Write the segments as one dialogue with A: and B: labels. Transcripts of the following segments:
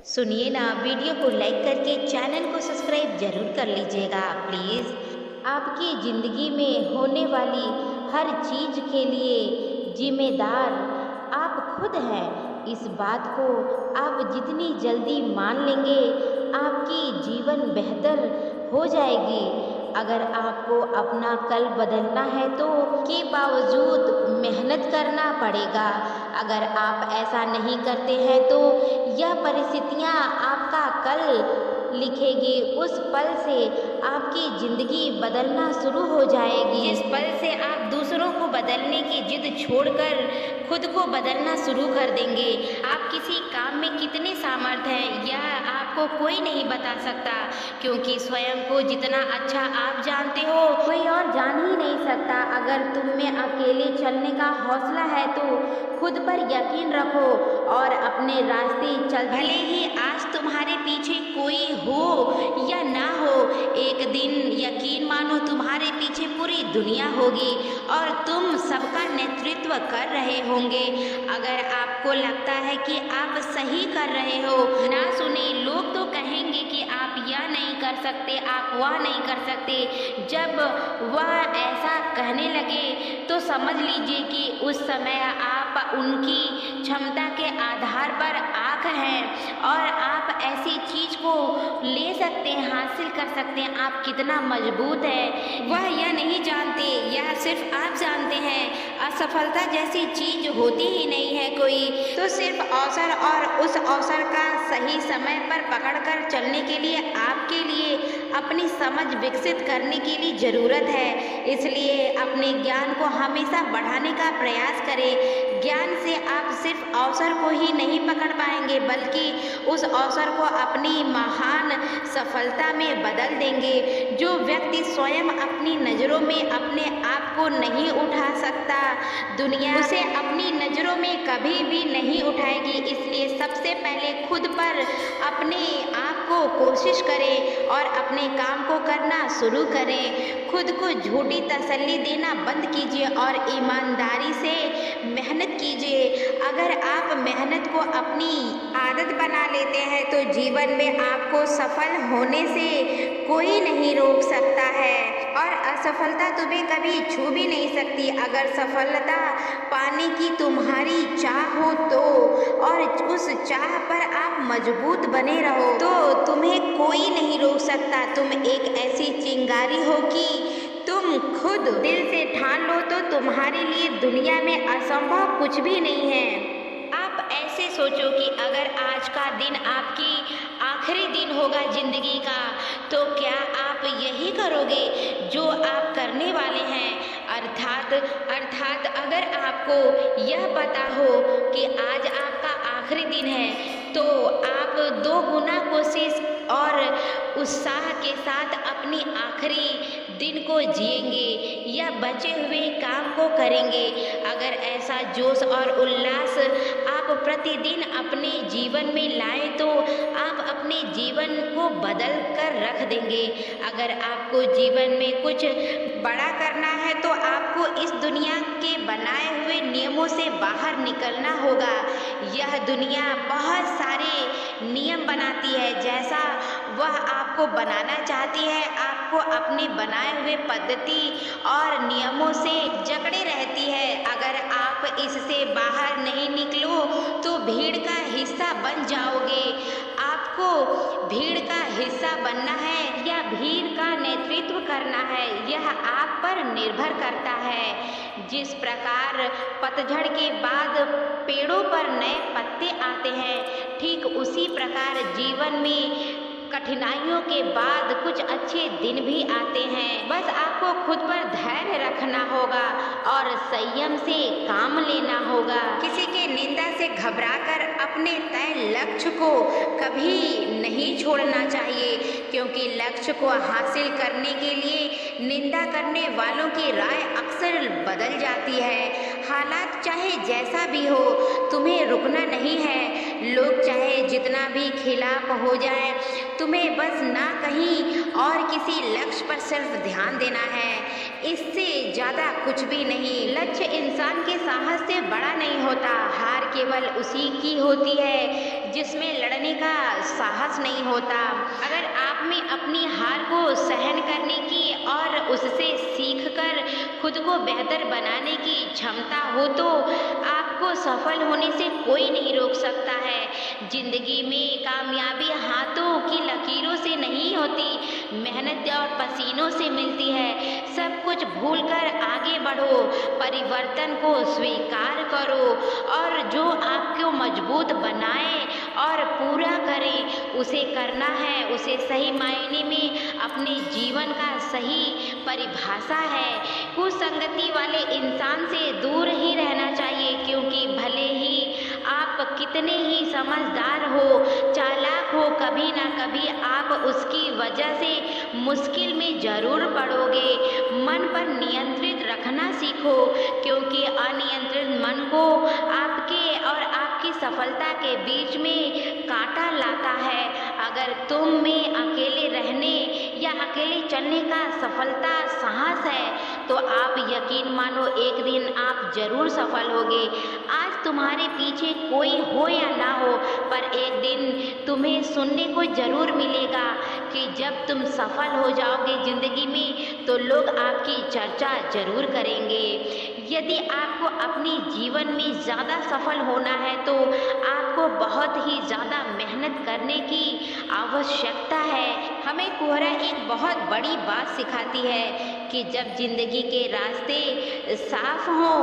A: सुनिए ना, वीडियो को लाइक करके चैनल को सब्सक्राइब जरूर कर लीजिएगा प्लीज़। आपकी ज़िंदगी में होने वाली हर चीज़ के लिए जिम्मेदार आप खुद हैं। इस बात को आप जितनी जल्दी मान लेंगे, आपकी जीवन बेहतर हो जाएगी। अगर आपको अपना कल बदलना है तो के बावजूद मेहनत करना पड़ेगा। अगर आप ऐसा नहीं करते हैं तो यह परिस्थितियाँ आपका कल लिखेगी। उस पल से आपकी ज़िंदगी बदलना शुरू हो जाएगी। जिस पल से आप दूसरों को बदलने की जिद छोड़कर खुद को बदलना शुरू कर देंगे। आप किसी काम में कितने सामर्थ्य हैं यह आपको कोई नहीं बता सकता, क्योंकि स्वयं को जितना अच्छा आप जानते हो कोई और जान ही नहीं सकता। अगर तुम में अकेले चलने का हौसला है तो खुद पर यकीन रखो और अपने रास्ते चल। भले ही आज तुम्हारे पीछे कोई हो या ना हो, एक दिन यकीन मानो तुम्हारे पीछे पूरी दुनिया होगी और तुम सबका नेतृत्व कर रहे होंगे। अगर आपको लगता है कि आप सही कर रहे हो, ना सुने। लोग तो कहेंगे कि आप यह नहीं कर सकते, आप वह नहीं कर सकते। जब वह ऐसा कहने लगे तो समझ लीजिए कि उस समय आप उनकी क्षमता के आधार पर आँख हैं और आप ऐसी चीज को ले सकते हैं, हासिल कर सकते हैं। आप कितना मजबूत है वह यह नहीं जानते, यह सिर्फ आप जानते हैं। असफलता जैसी चीज होती ही नहीं है कोई, तो सिर्फ अवसर और उस अवसर का सही समय पर पकड़कर चलने के लिए आपके लिए अपनी समझ विकसित करने की भी जरूरत है। इसलिए अपने ज्ञान को हमेशा बढ़ाने का प्रयास करें। ज्ञान से आप सिर्फ अवसर को ही नहीं पकड़ पाएंगे, बल्कि उस अवसर को अपनी महान सफलता में बदल देंगे। जो व्यक्ति स्वयं अपनी नज़रों में अपने आप को नहीं उठा सकता, दुनिया उसे अपनी नज़रों में कभी भी नहीं उठाएगी। इसलिए सबसे पहले खुद पर अपने आप को कोशिश करें और अपने काम को करना शुरू करें। खुद को झूठी तसल्ली देना बंद कीजिए और ईमानदारी से मेहनत कीजिए। अगर आप मेहनत को अपनी आदत बना लेते हैं तो जीवन में आपको सफल होने से कोई नहीं रोक सकता है और असफलता तुम्हें कभी छू भी नहीं सकती। अगर सफलता पाने की तुम्हारी चाह हो तो और उस चाह पर आप मजबूत बने रहो तो तुम्हें कोई नहीं रोक सकता। तुम एक ऐसी चिंगारी हो कि तुम खुद दिल से ठान लो तो तुम्हारे लिए दुनिया में असंभव कुछ भी नहीं है। आप ऐसे सोचो कि अगर आज का दिन आपकी आखिरी दिन होगा जिंदगी का, तो क्या आप यही करोगे जो आप करने वाले हैं? अर्थात अगर आपको यह पता हो कि आज आपका आखिरी दिन है तो आप 2 गुना कोशिश और उत्साह के साथ अपनी आखिरी दिन को जिएंगे या बचे हुए काम को करेंगे। अगर ऐसा जोश और उल्लास आप प्रतिदिन अपने जीवन में लाएं तो आप अपने जीवन को बदल कर रख देंगे। अगर आपको जीवन में कुछ बड़ा करना है तो आपको इस दुनिया के बनाए हुए नियमों से बाहर निकलना होगा। यह दुनिया बहुत सारे नियम बनाती है, जैसा वह आपको बनाना चाहती है। आपको अपने बनाए हुए पद्धति और नियमों से जकड़े रहती है। अगर आप इससे बाहर नहीं निकलो तो भीड़ का हिस्सा बन जाओगे। आपको भीड़ का हिस्सा बनना है या भीड़ का नेतृत्व करना है, यह आप पर निर्भर करता है। जिस प्रकार पतझड़ के बाद पेड़ों पर नए पत्ते आते हैं, ठीक उसी प्रकार जीवन में कठिनाइयों के बाद कुछ अच्छे दिन भी आते हैं। बस आपको खुद पर धैर्य रखना होगा और संयम से काम लेना होगा। किसी के निंदा से घबराकर अपने तय लक्ष्य को कभी नहीं छोड़ना चाहिए, क्योंकि लक्ष्य को हासिल करने के लिए निंदा करने वालों की राय अक्सर बदल जाती है। हालात चाहे जैसा भी हो, तुम्हें रुकना नहीं है। लोग चाहे जितना भी खिलाफ हो जाए, तुम्हें बस ना कहीं और किसी लक्ष्य पर सिर्फ ध्यान देना है। इससे ज़्यादा कुछ भी नहीं। लक्ष्य इंसान के साहस से बड़ा नहीं होता, हार केवल उसी की होती है जिसमें लड़ने का साहस नहीं होता। अगर आप में अपनी हार को सहन करने की और उससे सीखकर खुद को बेहतर बनाने की क्षमता हो तो आपको सफल होने से कोई नहीं रोक सकता है। जिंदगी में कामयाबी हाथों की लकीरों से नहीं होती, मेहनत और पसीनों से मिलती है। सब कुछ भूलकर आगे बढ़ो, परिवर्तन को स्वीकार करो और जो आपको मजबूत बनाए और पूरा करे उसे करना है। उसे सही मायने में अपने जीवन का सही परिभाषा है। कुसंगति वाले इंसान से दूर ही रहना चाहिए, क्योंकि भले ही आप कितने ही समझदार हो, चालाक हो, कभी ना कभी आप उसकी वजह से मुश्किल में जरूर पड़ोगे। मन पर नियंत्रित रखना सीखो, क्योंकि अनियंत्रित मन को आपके और आपकी सफलता के बीच में कांटा लाता है। अगर तुम में अकेले रहने या अकेले चलने का सफलता साहस है तो आप यकीन मानो एक दिन आप जरूर सफल होगे। आज तुम्हारे पीछे कोई हो या ना हो, पर एक दिन तुम्हें सुनने को जरूर मिलेगा कि जब तुम सफल हो जाओगे जिंदगी में तो लोग आपकी चर्चा जरूर करेंगे। यदि आपको अपने जीवन में ज़्यादा सफल होना है तो आपको बहुत ही ज़्यादा मेहनत करने की आवश्यकता है। हमें कोहरा एक बहुत बड़ी बात सिखाती है कि जब जिंदगी के रास्ते साफ हो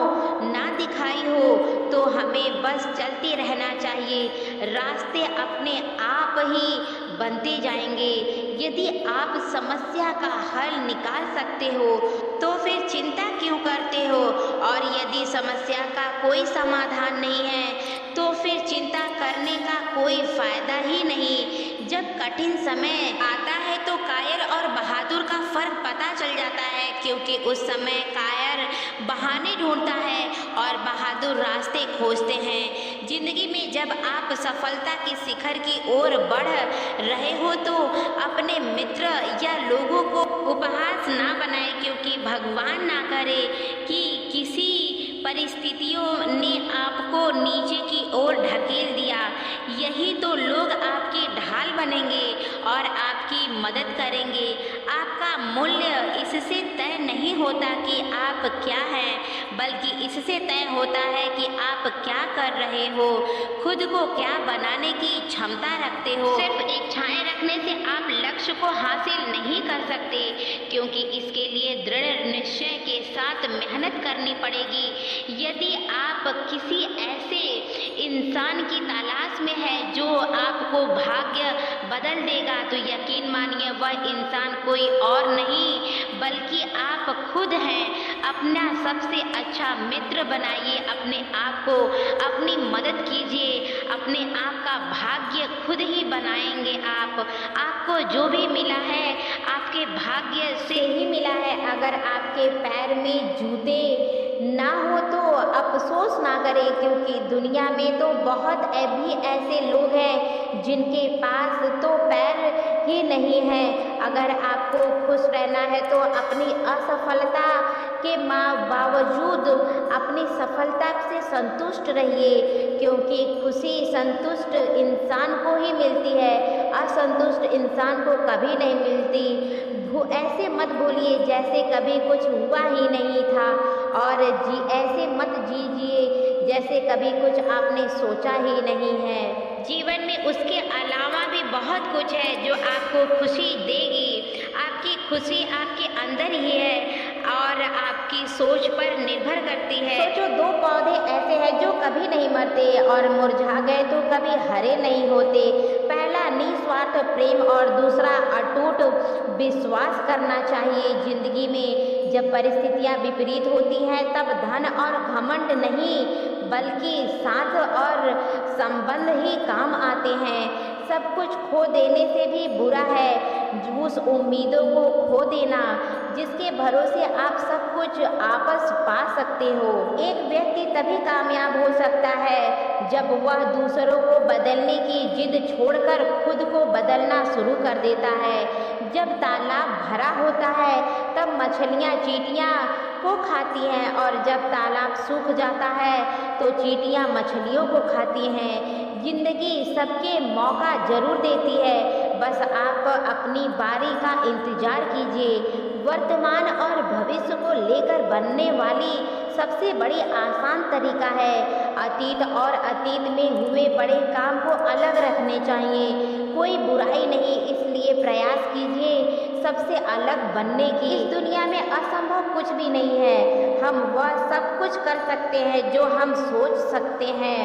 A: ना दिखाई हो तो हमें बस चलते रहना चाहिए। रास्ते अपने आप ही बनते जाएंगे। यदि आप समस्या का हल निकाल सकते हो तो फिर चिंता क्यों करते हो, और यदि समस्या का कोई समाधान नहीं है तो फिर चिंता करने का कोई फायदा ही नहीं। जब कठिन समय आता है तो कायर और बहादुर का फर्क पता चल जाता है, क्योंकि उस समय कायर बहाने ढूंढता है और बहादुर रास्ते खोजते हैं। जिंदगी में जब आप सफलता के शिखर की ओर बढ़ रहे हो तो अपने मित्र या लोगों को उपहास ना बनाए, क्योंकि भगवान ना करे कि किसी परिस्थितियों ने आपको नीचे की ओर ढकेल दिया। यही तो लोग आपकी ढाल बनेंगे और आपकी मदद करेंगे। आपका मूल्य इससे तय नहीं होता कि आप क्या हैं, बल्कि इससे तय होता है कि आप क्या कर रहे हो, खुद को क्या बनाने की क्षमता रखते हो। सिर्फ इच्छाएं रखने से आप लक्ष्य को हासिल नहीं कर सकते, क्योंकि इसके लिए दृढ़ निश्चय के साथ मेहनत करनी पड़ेगी। यदि आप किसी ऐसे इंसान की तलाश में है जो आपको भाग्य बदल देगा तो यकीन मानिए वह इंसान कोई और नहीं बल्कि आप खुद हैं। अपना सबसे अच्छा मित्र बनाइए, अपने आप को अपनी मदद कीजिए, अपने आप का भाग्य खुद ही बनाएंगे आप। आपको जो भी मिला है आपके भाग्य से ही मिला है। अगर आपके पैर में जूते ना हो तो अफसोस ना करें, क्योंकि दुनिया में तो बहुत भी ऐसे लोग हैं जिनके पास तो पैर ही नहीं है। अगर आपको खुश रहना है तो अपनी असफलता के बावजूद अपनी सफलता से संतुष्ट रहिए, क्योंकि खुशी संतुष्ट इंसान को ही मिलती है, असंतुष्ट इंसान को कभी नहीं मिलती। ऐसे मत बोलिए जैसे कभी कुछ हुआ ही नहीं था, और ऐसे मत जीजिए जैसे कभी कुछ आपने सोचा ही नहीं है। जीवन में उसके अलावा भी बहुत कुछ है जो आपको खुशी देगी। आपकी खुशी आपके अंदर ही है और आपकी सोच पर निर्भर करती है। सोचो, दो पौधे ऐसे हैं जो कभी नहीं मरते और मुरझा गए तो कभी हरे नहीं होते। पहला निस्वार्थ प्रेम और दूसरा अटूट विश्वास करना चाहिए। जिंदगी में जब परिस्थितियां विपरीत होती हैं तब धन और घमंड नहीं बल्कि साथ और संबंध ही काम आते हैं। सब कुछ खो देने से भी बुरा है उस उम्मीदों को खो देना जिसके भरोसे आप सब कुछ आपस पा सकते हो। एक व्यक्ति तभी कामयाब हो सकता है जब वह दूसरों को बदलने की जिद छोड़कर खुद को बदलना शुरू कर देता है। जब तालाब भरा होता है तब मछलियाँ चींटियाँ को खाती हैं और जब तालाब सूख जाता है तो चींटियाँ मछलियों को खाती हैं। जिंदगी सबके मौका जरूर देती है, बस आप अपनी बारी का इंतजार कीजिए। वर्तमान और भविष्य को लेकर बनने वाली सबसे बड़ी आसान तरीका है अतीत और अतीत में हुए बड़े काम को अलग रखने चाहिए। कोई बुराई नहीं, इसलिए प्रयास कीजिए सबसे अलग बनने की। इस दुनिया में असंभव कुछ भी नहीं है। हम वह सब कुछ कर सकते हैं जो हम सोच सकते हैं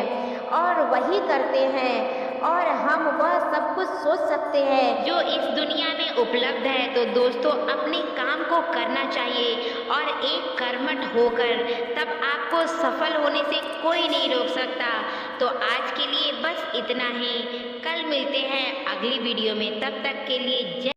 A: और वही करते हैं, और हम वह सब कुछ सोच सकते हैं जो इस दुनिया में उपलब्ध है। तो दोस्तों, अपने काम को करना चाहिए और एक कर्मठ होकर, तब आपको सफल होने से कोई नहीं रोक सकता। तो आज के लिए बस इतना ही। कल मिलते हैं अगली वीडियो में, तब तक के लिए जय।